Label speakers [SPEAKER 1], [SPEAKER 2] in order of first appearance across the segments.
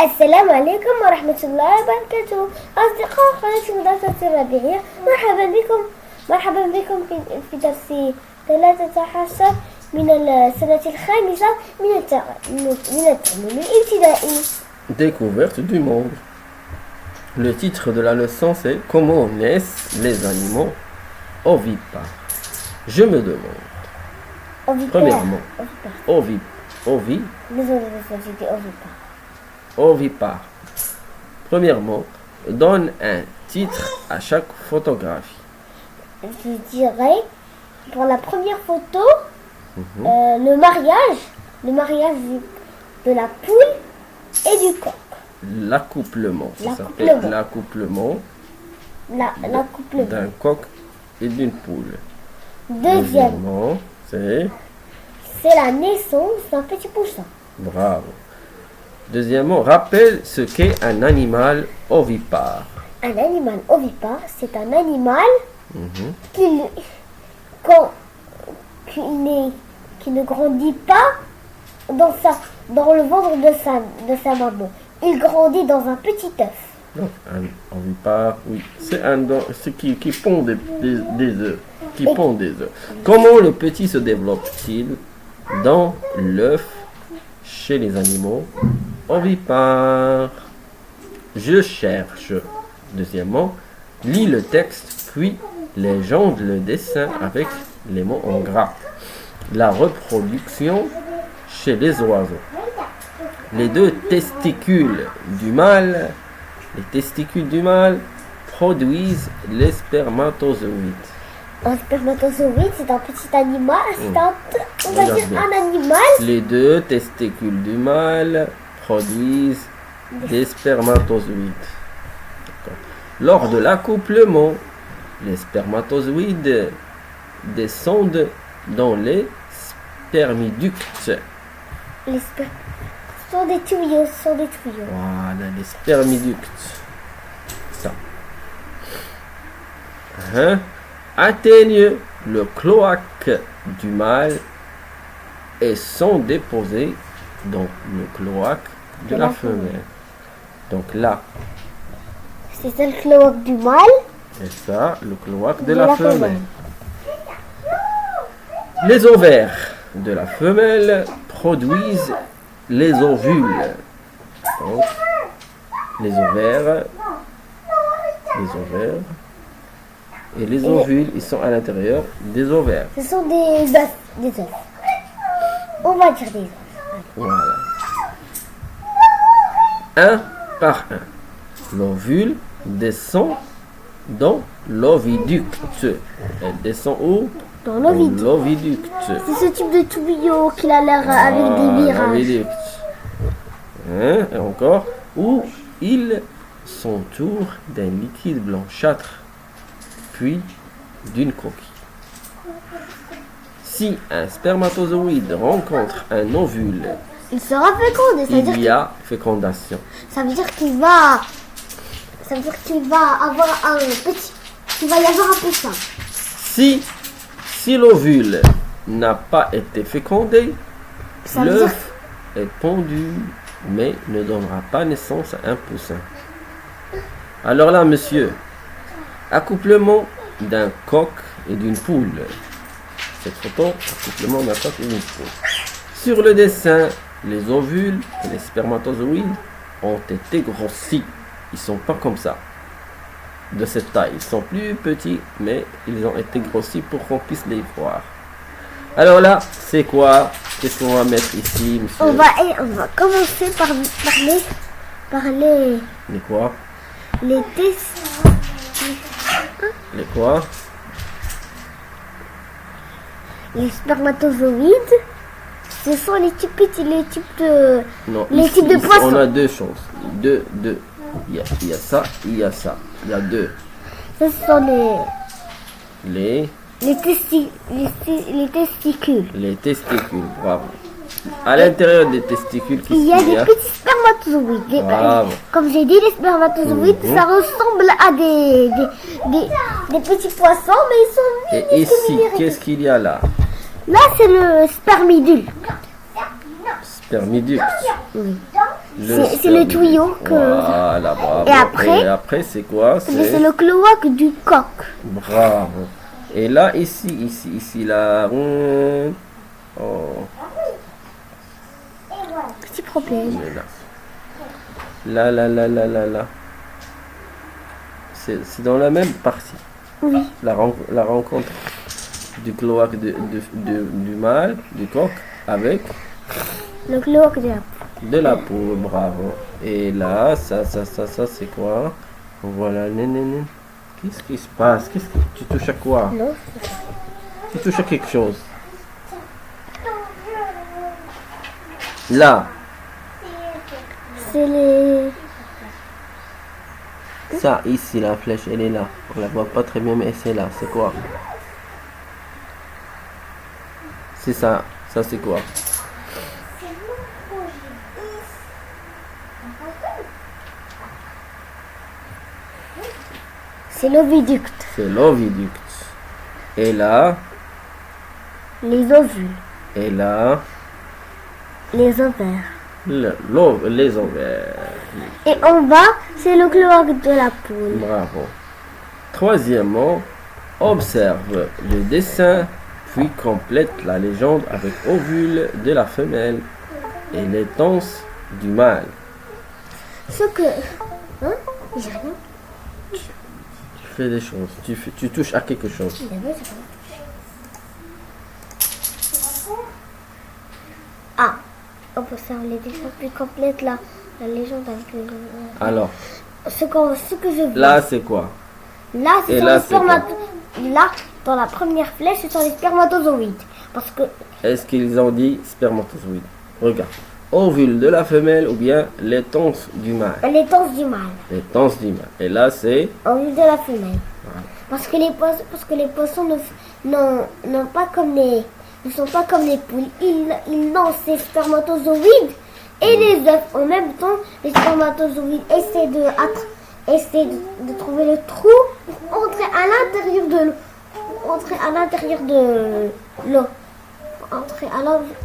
[SPEAKER 1] السلام عليكم ورحمة الله وبركاته أصدقاء قناة مدرسة الربيعية. مرحبا بكم في درس 13 من السنة الخامسة من التعليم الابتدائي.
[SPEAKER 2] Découverte du monde. Le titre de la leçon c'est Comment naissent les animaux ovipares. Je me demande. Premièrement, ovipare. Premièrement, donne un titre à chaque photographie.
[SPEAKER 1] Je dirais pour la première photo, le mariage de la poule et du coq.
[SPEAKER 2] L'accouplement, ça s'appelle l'accouplement d'un coq et d'une poule.
[SPEAKER 1] Deuxièmement,
[SPEAKER 2] c'est
[SPEAKER 1] la naissance d'un petit poussin.
[SPEAKER 2] Bravo. Deuxièmement, rappelle ce qu'est un animal ovipare.
[SPEAKER 1] Un animal ovipare, c'est un animal qui ne grandit pas dans le ventre de sa maman. Il grandit dans un petit œuf.
[SPEAKER 2] Donc, un ovipare, oui, c'est qui pond des œufs. Pond des œufs. Comment le petit se développe-t-il dans l'œuf chez les animaux ovipares? Je cherche. Deuxièmement, lis le texte, puis légende le dessin avec les mots en gras. La reproduction chez les oiseaux. Les testicules du mâle produisent les spermatozoïdes.
[SPEAKER 1] Un spermatozoïde, c'est un petit animal, on va dire un animal.
[SPEAKER 2] Les deux testicules du mâle produisent des spermatozoïdes. Lors de l'accouplement, les spermatozoïdes descendent dans les spermiductes.
[SPEAKER 1] Ce sont des tuyaux.
[SPEAKER 2] Voilà, les spermiductes. Ça. Atteignent le cloaque du mâle et sont déposés dans le cloaque de la femelle. Donc là,
[SPEAKER 1] c'est ça le cloaque du mâle.
[SPEAKER 2] Et ça, le cloaque de la femelle. Les ovaires de la femelle produisent les ovules. Donc, les ovaires. Et les ovules, ils sont à l'intérieur des ovaires.
[SPEAKER 1] Ce sont des œufs. On va dire des œufs.
[SPEAKER 2] Voilà. Un par un. L'ovule descend dans l'oviducte. Elle descend où?
[SPEAKER 1] Dans l'oviducte. C'est ce type de tuyau qu'il a l'air avec des virages.
[SPEAKER 2] Et encore, où il s'entoure d'un liquide blanchâtre, puis d'une coquille. Si un spermatozoïde rencontre un ovule,
[SPEAKER 1] il sera fécondé.
[SPEAKER 2] Il y a fécondation.
[SPEAKER 1] Ça veut dire qu'il va avoir un petit. Il va y avoir un poussin.
[SPEAKER 2] Si l'ovule n'a pas été fécondé, l'œuf est pondu, mais ne donnera pas naissance à un poussin. Alors là, monsieur, accouplement d'un coq et d'une poule. Cette photo, accouplement d'un coq et d'une poule. Sur le dessin, les ovules et les spermatozoïdes ont été grossis. Ils sont pas comme ça, de cette taille. Ils sont plus petits, mais ils ont été grossis pour qu'on puisse les voir. Alors là, c'est quoi? Qu'est-ce qu'on va mettre ici, monsieur?
[SPEAKER 1] On va commencer par les...
[SPEAKER 2] Les quoi?
[SPEAKER 1] Les
[SPEAKER 2] quoi?
[SPEAKER 1] Les spermatozoïdes. Ce sont les types de...
[SPEAKER 2] Non,
[SPEAKER 1] les types de poissons.
[SPEAKER 2] On a deux choses. Deux. Il y a ça, il y a ça. Il y a deux.
[SPEAKER 1] Ce sont
[SPEAKER 2] les
[SPEAKER 1] testicules.
[SPEAKER 2] Les testicules, bravo. À l'intérieur des testicules,
[SPEAKER 1] il y a des petits spermatozoïdes.
[SPEAKER 2] Bravo.
[SPEAKER 1] Comme j'ai dit, les spermatozoïdes, ça ressemble à des petits poissons, mais ils sont...
[SPEAKER 2] Et ici, qu'est-ce qu'il y a là?
[SPEAKER 1] Là, c'est le spermiducte.
[SPEAKER 2] Spermiducte.
[SPEAKER 1] Oui. C'est le tuyau que...
[SPEAKER 2] Voilà, bravo.
[SPEAKER 1] Et après,
[SPEAKER 2] c'est quoi?
[SPEAKER 1] C'est le cloaque du coq.
[SPEAKER 2] Bravo. Et là, ici, là. Oh.
[SPEAKER 1] Petit problème.
[SPEAKER 2] Là. C'est dans la même partie.
[SPEAKER 1] Oui.
[SPEAKER 2] La rencontre du cloaque du mâle, du coq, avec
[SPEAKER 1] le cloaque
[SPEAKER 2] de la poule. Bravo. Et là, ça, c'est quoi? Voilà, néné. Qu'est-ce qui se passe? Tu touches à quoi?
[SPEAKER 1] Non.
[SPEAKER 2] Tu touches à quelque chose. Là.
[SPEAKER 1] C'est les...
[SPEAKER 2] Ça, ici, la flèche, elle est là. On la voit pas très bien, mais c'est là. C'est quoi? C'est ça. Ça, c'est quoi?
[SPEAKER 1] C'est l'oviducte.
[SPEAKER 2] C'est l'oviducte. Et là?
[SPEAKER 1] Les ovules.
[SPEAKER 2] Et là?
[SPEAKER 1] Les ovaires.
[SPEAKER 2] Les ovaires.
[SPEAKER 1] Et en bas, c'est le cloaque de la poule.
[SPEAKER 2] Bravo. Troisièmement, observe le dessin, puis complète la légende avec ovule de la femelle et l'étance du mâle.
[SPEAKER 1] Ce que... Hein? J'ai rien.
[SPEAKER 2] Tu fais des choses. Tu touches à quelque chose.
[SPEAKER 1] Ah, on peut faire les dessins plus complètes là. La légende avec les...
[SPEAKER 2] Alors,
[SPEAKER 1] ce que je veux.
[SPEAKER 2] là, c'est quoi?
[SPEAKER 1] Là, c'est
[SPEAKER 2] Et
[SPEAKER 1] sur
[SPEAKER 2] là,
[SPEAKER 1] les
[SPEAKER 2] c'est quoi?
[SPEAKER 1] spermatozoïdes. Là, dans la première flèche, c'est sur les spermatozoïdes. Parce que...
[SPEAKER 2] Est-ce qu'ils ont dit spermatozoïde? Regarde. Ovule de la femelle ou bien l'étance du mâle?
[SPEAKER 1] L'étance du mâle.
[SPEAKER 2] L'étance du mâle. Et là, c'est...
[SPEAKER 1] Ovule de la femelle.
[SPEAKER 2] Voilà.
[SPEAKER 1] Parce que les poissons n'ont pas comme les... ne sont pas comme les poules. Ils lancent ces spermatozoïdes et les œufs. En même temps, les spermatozoïdes essaient de trouver le trou pour entrer à l'intérieur de l'eau. Entrer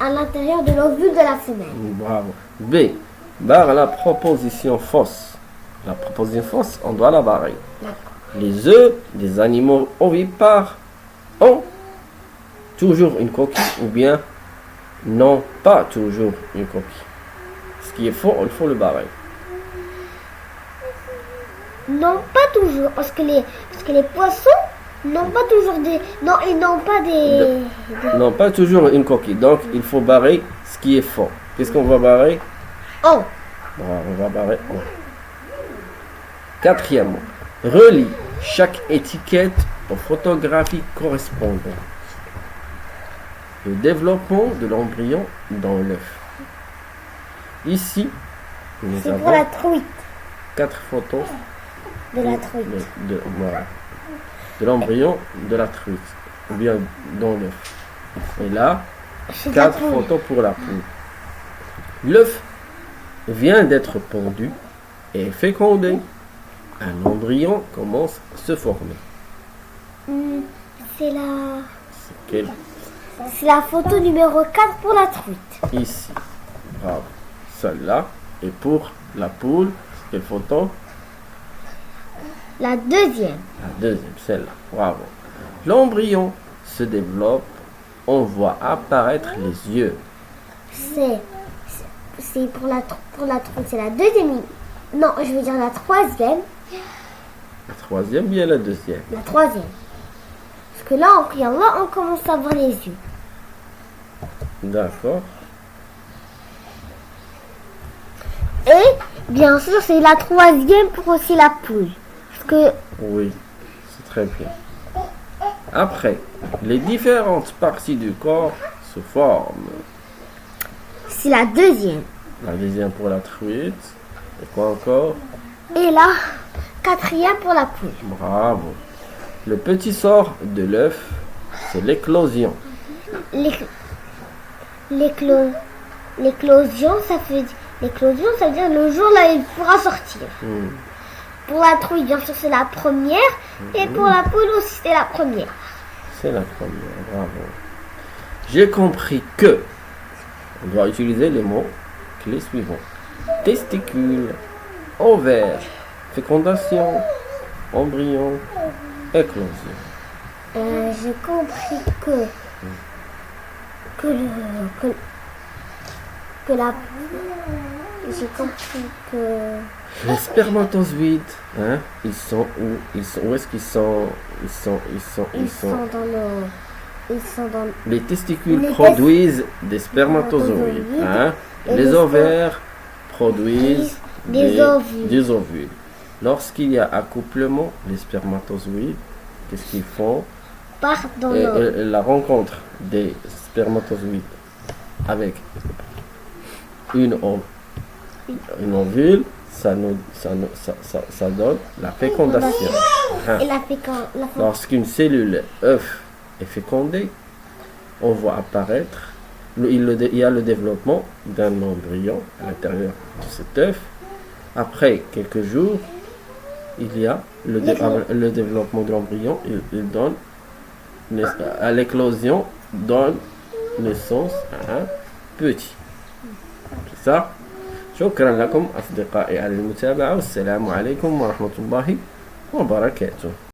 [SPEAKER 1] à l'intérieur de l'ovule de la femelle.
[SPEAKER 2] Bravo. B. Barre la proposition fausse. La proposition fausse, on doit la barrer.
[SPEAKER 1] D'accord.
[SPEAKER 2] Les œufs des animaux ovipares ont toujours une coquille ou bien non pas toujours une coquille. Ce qui est faux, il faut le barrer.
[SPEAKER 1] Non, pas toujours, parce que les poissons n'ont pas toujours des... Non, ils n'ont pas des...
[SPEAKER 2] Non, pas toujours une coquille. Donc, il faut barrer ce qui est faux. Qu'est-ce qu'on va barrer?
[SPEAKER 1] Oh,
[SPEAKER 2] On va barrer O. Quatrièmement, relie chaque étiquette aux photographies correspondantes. Le développement de l'embryon dans l'œuf. Ici, nous
[SPEAKER 1] c'est pour la
[SPEAKER 2] avons
[SPEAKER 1] truite.
[SPEAKER 2] 4 photos
[SPEAKER 1] De la truite.
[SPEAKER 2] voilà, de l'embryon de la truite, ou bien dans l'œuf. Et là,
[SPEAKER 1] C'est de la
[SPEAKER 2] 4
[SPEAKER 1] poule.
[SPEAKER 2] photos pour la poule. L'œuf vient d'être pondu et fécondé. Un embryon commence à se former.
[SPEAKER 1] C'est
[SPEAKER 2] Quel
[SPEAKER 1] la photo numéro 4 pour la truite.
[SPEAKER 2] ici. Bravo. Celle-là. Et pour la poule, quelle photo?
[SPEAKER 1] La deuxième.
[SPEAKER 2] La deuxième, celle-là. Bravo. L'embryon se développe. On voit apparaître les yeux.
[SPEAKER 1] C'est pour la truite. C'est la deuxième. Non, je veux dire la troisième.
[SPEAKER 2] La troisième, bien la deuxième.
[SPEAKER 1] La troisième. Parce que là, on commence à voir les yeux.
[SPEAKER 2] D'accord.
[SPEAKER 1] Et, bien sûr, c'est la troisième pour aussi la poule. Parce que
[SPEAKER 2] Oui, c'est très bien. Après, les différentes parties du corps se forment.
[SPEAKER 1] c'est la deuxième.
[SPEAKER 2] La deuxième pour la truite. Et quoi encore?
[SPEAKER 1] Et la quatrième pour la poule.
[SPEAKER 2] Bravo. Le petit sort de l'œuf, c'est l'éclosion.
[SPEAKER 1] L'éclosion, ça veut dire le jour là il pourra sortir. Pour la truite, bien sûr, c'est la première. Et pour la poule aussi, c'est la première.
[SPEAKER 2] C'est la première, bravo. J'ai compris que on doit utiliser les mots clés suivants. testicules, ovaires, fécondation, embryon, éclosion.
[SPEAKER 1] J'ai compris que le que la j'ai compris que
[SPEAKER 2] Les spermatozoïdes, hein, ils sont où? Où est-ce qu'ils sont?
[SPEAKER 1] ils sont dans
[SPEAKER 2] Les testicules
[SPEAKER 1] Les
[SPEAKER 2] produisent des spermatozoïdes. Hein?
[SPEAKER 1] Et
[SPEAKER 2] Les
[SPEAKER 1] les
[SPEAKER 2] ovaires produisent
[SPEAKER 1] des ovules.
[SPEAKER 2] des ovules. Lorsqu'il y a accouplement, les spermatozoïdes, qu'est-ce qu'ils font?
[SPEAKER 1] part dans
[SPEAKER 2] La rencontre des spermatozoïdes avec une ovule, ça donne la fécondation. Hein?
[SPEAKER 1] et la
[SPEAKER 2] Lorsqu'une cellule œuf est fécondée, on voit apparaître, il y a le développement d'un embryon à l'intérieur de cet œuf. Après quelques jours, il y a le développement de l'embryon, il donne à l'éclosion, donne naissance à un petit. C'est ça. شكرا لكم أصدقائي على المتابعة والسلام عليكم ورحمة الله وبركاته.